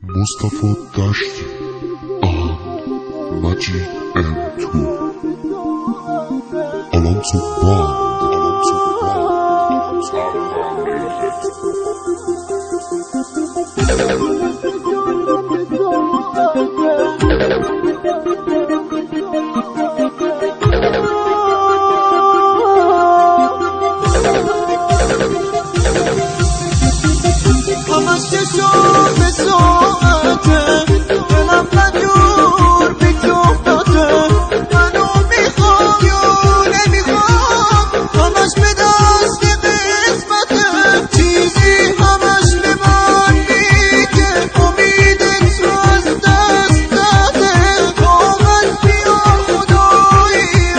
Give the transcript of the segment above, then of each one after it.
مصطفی دشتی مجید M2 Alonso Bond همش چشم به ساعته دلم مجبور بی تو افتاده منو میخوام یا نمیخوام همش به دست قسمته چیزی همش به من میگه امید تو از دست داده کاغذ بیا خدایی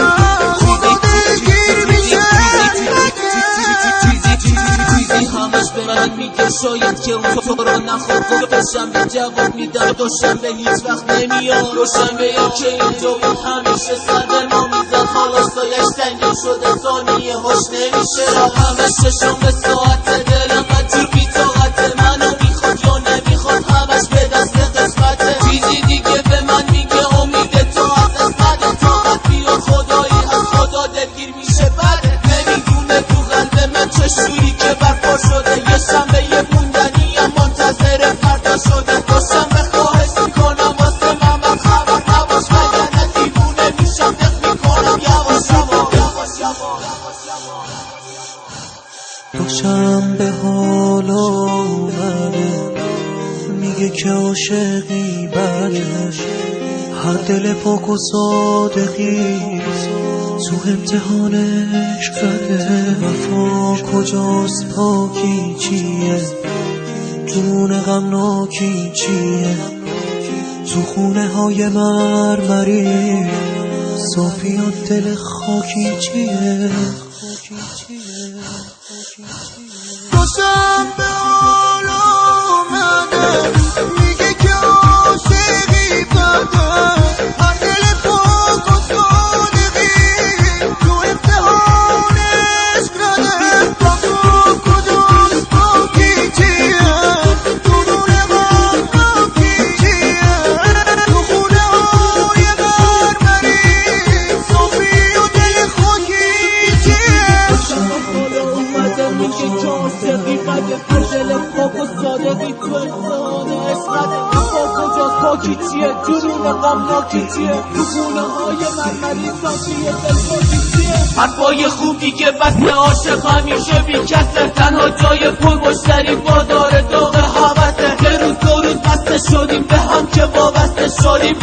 خدا دلگیر میشه چیزی همش به من میگه شاید که اون تو رو نخواد دوشنبه جواب میدم دوشنبه هیچ وقت نمیاد دوشنبه یا که اینجا بود همیشه سر ما میزد حالا سایش تنگی شده ثانیه هاش نمیشه همش چشم به ساعت دلم مجبور بی طاقت منو میخواد یا نمیخواد همش به دست قسمته چیزی دیگه به من میگه امید تو از دست نده طاقت بیاد خدایی از خدا دلگیر میشه بده نمیدونه تو قلب من چه شوری که برپا شده یه شنبه یه موندنی منتظر فردا شده دوشنبه خواهش میکنم واسه من خبر نباش وگرنه دیوونه میشم دق میکنم یواش دوشنبه حالا اومده میگه که عاشقی بده هر دل پاک و صادقی تو امتحانش کرده وفا کجاست پاکی چیه جنون غمناکی چیه تو خونه های مرمری صافیات دل خاکی چیه دوشنبه حالا اومده میگه که عاشقی بده هر دل پاک و صادقی تو امتحانش کرده وفا کجاست پاکی چیه جنون غمناکی چیه تو خونه های مرمری صافی و دل خاکی چیه حالا اومده میگه که عاشقی بده هر دل پاک و صادقی تو امتحان عشقته وفا کجاست پاکی چیه جنون غمناکی چیه تو خونه های مرمری صافی دل خاکی چیه حرفای خوبی که بس عاشق همیشه بی کسه تنها جای پر مشتری بازار داغ حوثه یه روز دو روز بسته شدیم به هم که وابسته شدیم